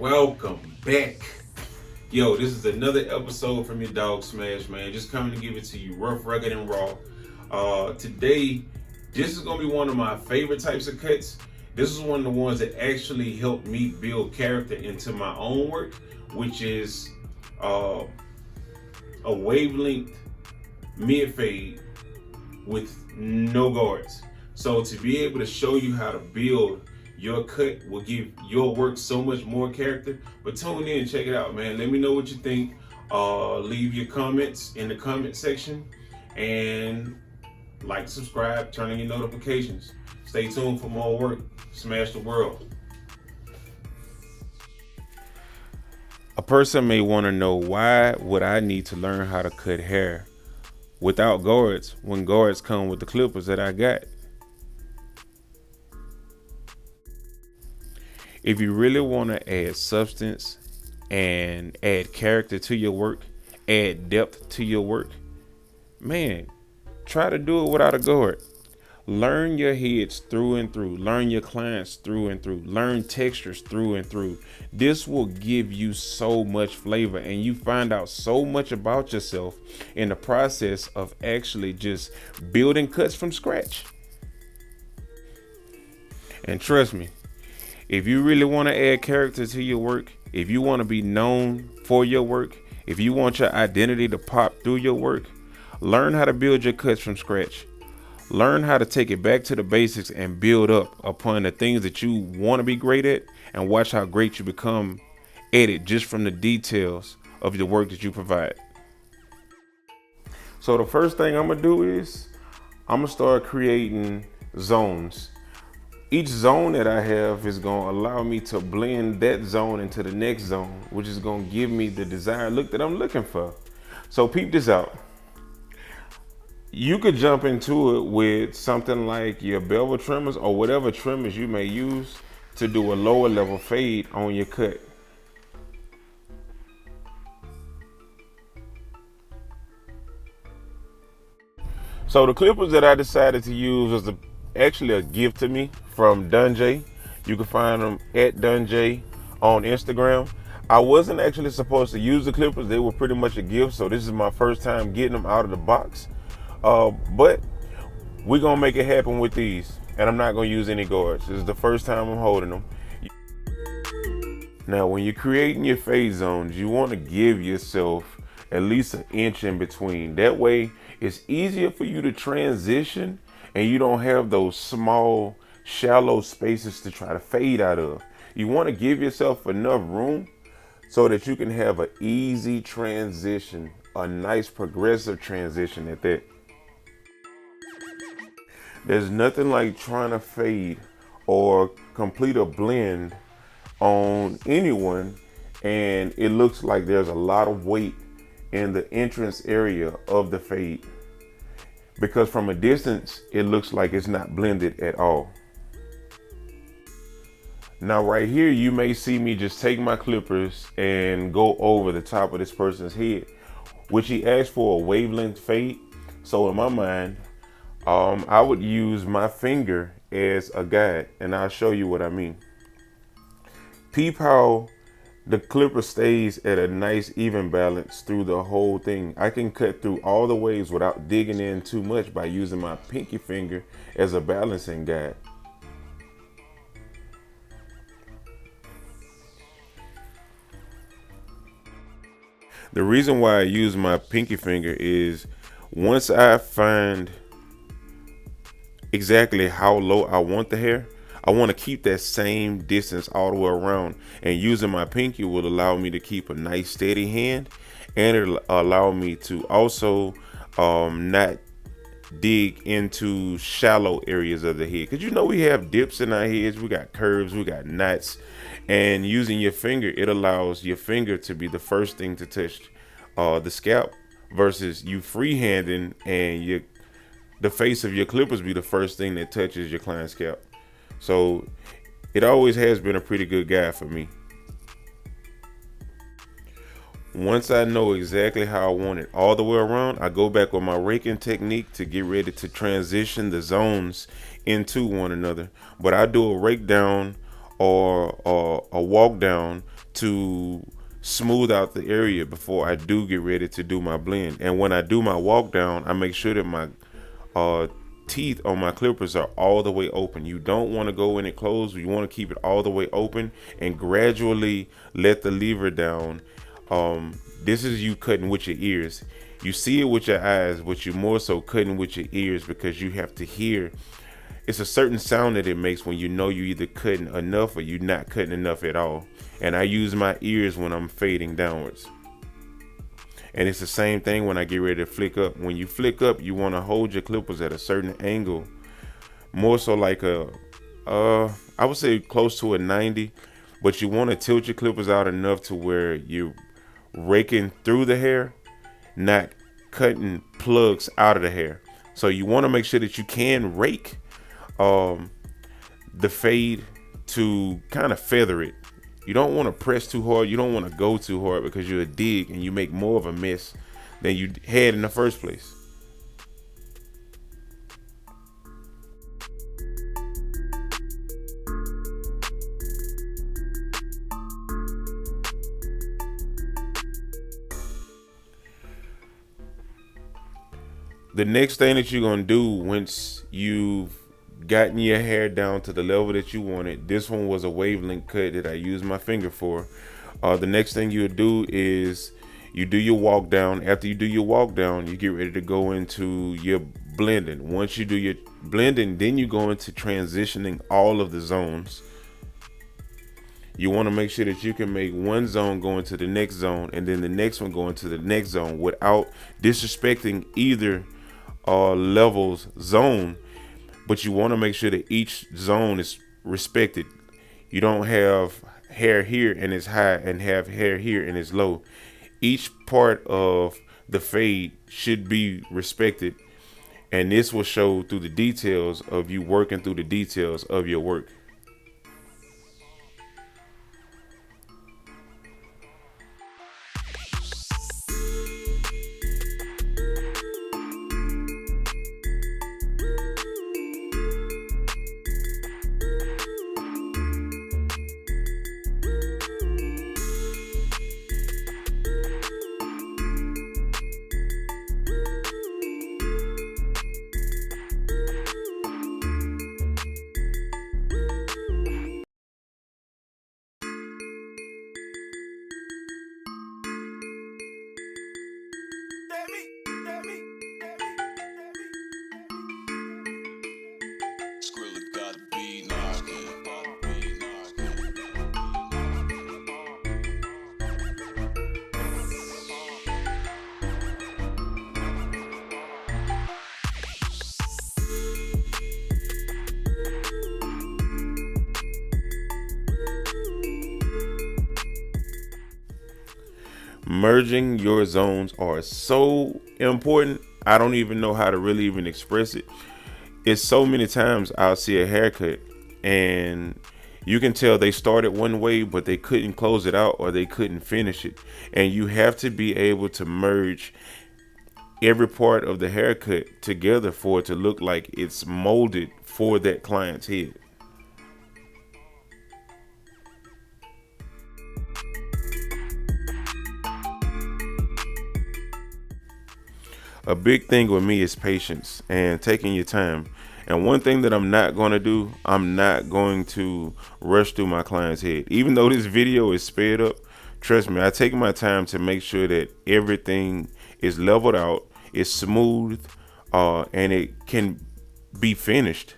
welcome back. Yo, this is another episode from your dog Smash, man. Just coming to give it to you rough, rugged, and raw. Today, this is gonna be one of my favorite types of cuts. This is one of the ones that actually helped me build character into my own work, which is a wavelength mid fade with no guards. So to be able to show you how to build your cut will give your work so much more character. But tune in and check it out, man. Let me know what you think. Leave your comments in the comment section and like, subscribe, turn on your notifications. Stay tuned for more work. Smash the world. A person may want to know, why would I need to learn how to cut hair without guards when guards come with the clippers that I got? If you really want to add substance and add character to your work, add depth to your work, man, try to do it without a guard. Learn your heads through and through. Learn your clients through and through. Learn textures through and through. This will give you so much flavor, and you find out so much about yourself in the process of actually just building cuts from scratch. And trust me, if you really want to add character to your work, if you want to be known for your work, if you want your identity to pop through your work, learn how to build your cuts from scratch. Learn how to take it back to the basics and build up upon the things that you want to be great at, and watch how great you become at it just from the details of the work that you provide. So the first thing I'm going to do is I'm going to start creating zones. Each zone that I have is going to allow me to blend that zone into the next zone, which is going to give me the desired look that I'm looking for. So peep this out. You could jump into it with something like your bevel trimmers or whatever trimmers you may use to do a lower level fade on your cut. So the clippers that I decided to use was actually a gift to me from Dunjay. You can find them at Dunjay on Instagram. I wasn't actually supposed to use the clippers. They were pretty much a gift, so this is my first time getting them out of the box. But we're gonna make it happen with these, and I'm not gonna use any guards. This is the first time I'm holding them. Now, when you're creating your fade zones, you want to give yourself at least an inch in between. That way, it's easier for you to transition, and you don't have those small, shallow spaces to try to fade out of. You want to give yourself enough room so that you can have an easy transition, a nice progressive transition at that. There's nothing like trying to fade or complete a blend on anyone and it looks like there's a lot of weight in the entrance area of the fade, because from a distance it looks like it's not blended at all. Now right here, you may see me just take my clippers and go over the top of this person's head, which he asked for a wavelength fade. So in my mind, I would use my finger as a guide, and I'll show you what I mean. Peep how the clipper stays at a nice even balance through the whole thing. I can cut through all the waves without digging in too much by using my pinky finger as a balancing guide. The reason why I use my pinky finger is once I find exactly how low I want the hair, I want to keep that same distance all the way around, and using my pinky will allow me to keep a nice steady hand, and it'll allow me to also not dig into shallow areas of the head, because you know we have dips in our heads, we got curves, we got knots, and using your finger, it allows your finger to be the first thing to touch the scalp, versus you freehanding and the face of your clippers be the first thing that touches your client's scalp. So it always has been a pretty good guide for me. Once I know exactly how I want it all the way around, I go back with my raking technique to get ready to transition the zones into one another. But I do a rake down or a walk down to smooth out the area before I do get ready to do my blend. And when I do my walk down, I make sure that my uh, teeth on my clippers are all the way open. You don't want to go in it closed. You want to keep it all the way open and gradually let the lever down. This is you cutting with your ears. You see it with your eyes, but you're more so cutting with your ears because you have to hear. It's a certain sound that it makes when you know you're either cutting enough or you're not cutting enough at all. And I use my ears when I'm fading downwards. And it's the same thing when I get ready to flick up. When you flick up, you want to hold your clippers at a certain angle, more so like I would say close to a 90, but you want to tilt your clippers out enough to where you're raking through the hair, not cutting plugs out of the hair. So you want to make sure that you can rake the fade to kind of feather it. You don't want to press too hard. You don't want to go too hard because you'll dig and you make more of a mess than you had in the first place. The next thing that you're going to do once you've gotten your hair down to the level that you wanted, this one was a wavelength cut that I used my finger for. The next thing you'll do is you do your walk down. After you do your walk down, you get ready to go into your blending. Once you do your blending, then you go into transitioning all of the zones. You want to make sure that you can make one zone go into the next zone and then the next one go into the next zone without disrespecting either level's zone. But you want to make sure that each zone is respected. You don't have hair here and it's high and have hair here and it's low. Each part of the fade should be respected, and this will show through the details of you working through the details of your work. Merging your zones are so important. I don't even know how to really even express it. It's so many times I'll see a haircut and you can tell they started one way, but they couldn't close it out or they couldn't finish it. And you have to be able to merge every part of the haircut together for it to look like it's molded for that client's head. A big thing with me is patience and taking your time. And one thing that I'm not going to do, I'm not going to rush through my client's head. Even though this video is sped up, trust me, I take my time to make sure that everything is leveled out, it's smooth, and it can be finished.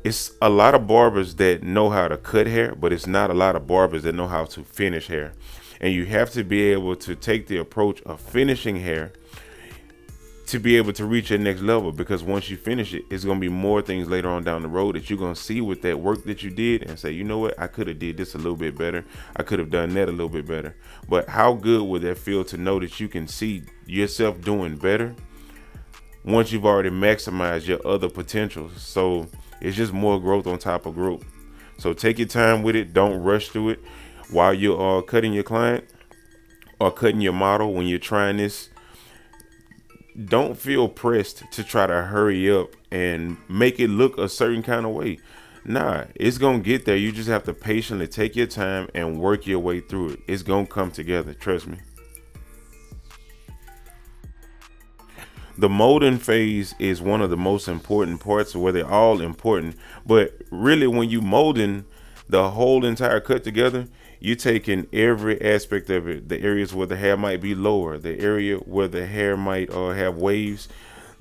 It's a lot of barbers that know how to cut hair, but it's not a lot of barbers that know how to finish hair. And you have to be able to take the approach of finishing hair to be able to reach your next level, because once you finish it, it's going to be more things later on down the road that you're going to see with that work that you did and say, you know what, I could have did this a little bit better. I could have done that a little bit better. But how good would that feel to know that you can see yourself doing better once you've already maximized your other potentials? So it's just more growth on top of growth. So take your time with it. Don't rush through it while you're cutting your client or cutting your model. When you're trying this, don't feel pressed to try to hurry up and make it look a certain kind of way. Nah, it's gonna get there. You just have to patiently take your time and work your way through it. It's gonna come together, trust me. The molding phase is one of the most important parts, where they're all important. But really, when you molding the whole entire cut together, you're taking every aspect of it. The areas where the hair might be lower, the area where the hair might have waves,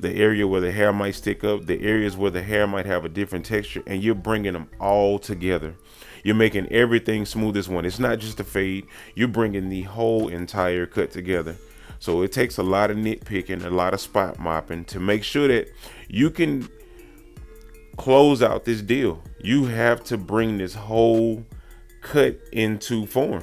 the area where the hair might stick up, the areas where the hair might have a different texture, and you're bringing them all together. You're making everything smooth as one. It's not just a fade. You're bringing the whole entire cut together. So it takes a lot of nitpicking, a lot of spot mopping to make sure that you can close out this deal. You have to bring this whole cut into form.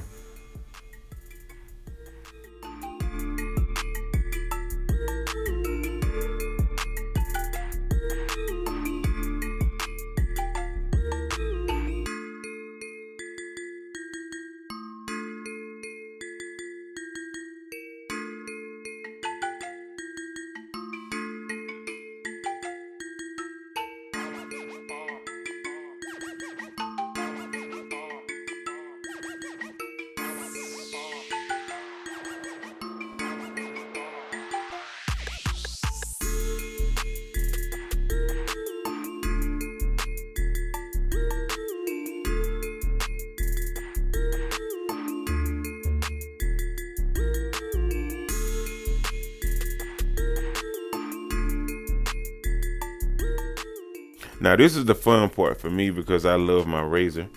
Now this is the fun part for me because I love my razor.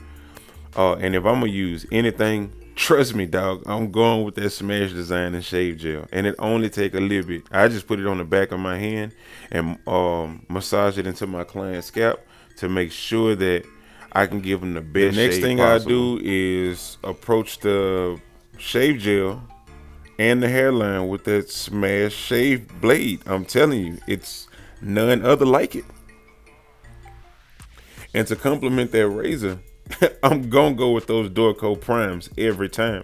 And if I'm gonna use anything, trust me, dog, I'm going with that Smash Design and Shave Gel, and it only take a little bit. I just put it on the back of my hand and massage it into my client's scalp to make sure that I can give them the best. The next thing possible. I do is approach the shave gel and the hairline with that Smash Shave blade. I'm telling you, it's none other like it. And to complement that razor, I'm gonna go with those Dorco Primes every time.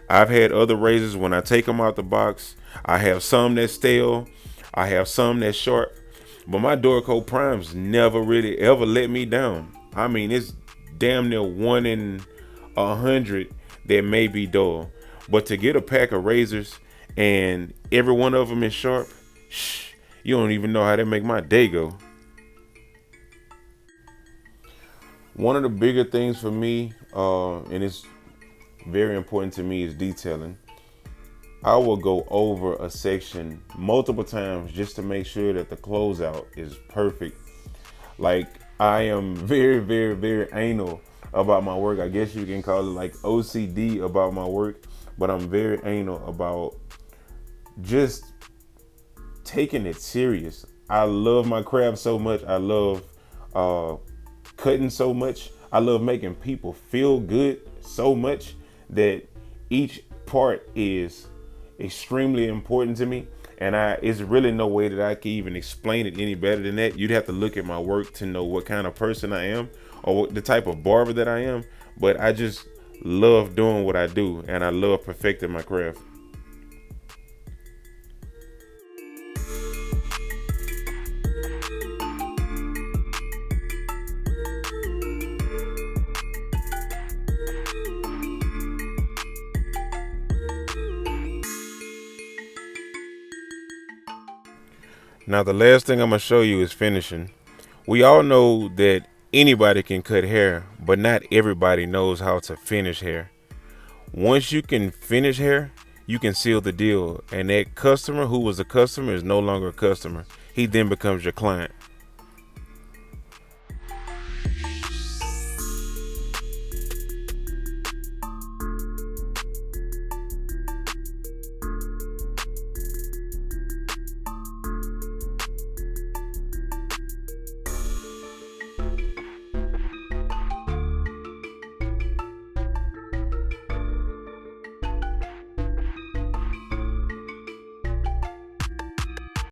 I've had other razors, when I take them out the box, I have some that's stale, I have some that's sharp, but my Dorco Primes never really ever let me down. I mean, it's damn near 1 in 100 that may be dull. But to get a pack of razors and every one of them is sharp, you don't even know how that make my day go. One of the bigger things for me, and it's very important to me, is detailing. I will go over a section multiple times just to make sure that the closeout is perfect. Like, I am very, very, very anal about my work. I guess you can call it like OCD about my work, but I'm very anal about just taking it serious. I love my craft so much. I love cutting so much. I love making people feel good so much that each part is extremely important to me. And it's really no way that I can even explain it any better than that. You'd have to look at my work to know what kind of person I am or what the type of barber that I am. But I just love doing what I do, and I love perfecting my craft. Now the last thing I'm gonna show you is finishing. We all know that anybody can cut hair, but not everybody knows how to finish hair. Once you can finish hair, you can seal the deal, and that customer who was a customer is no longer a customer. He then becomes your client.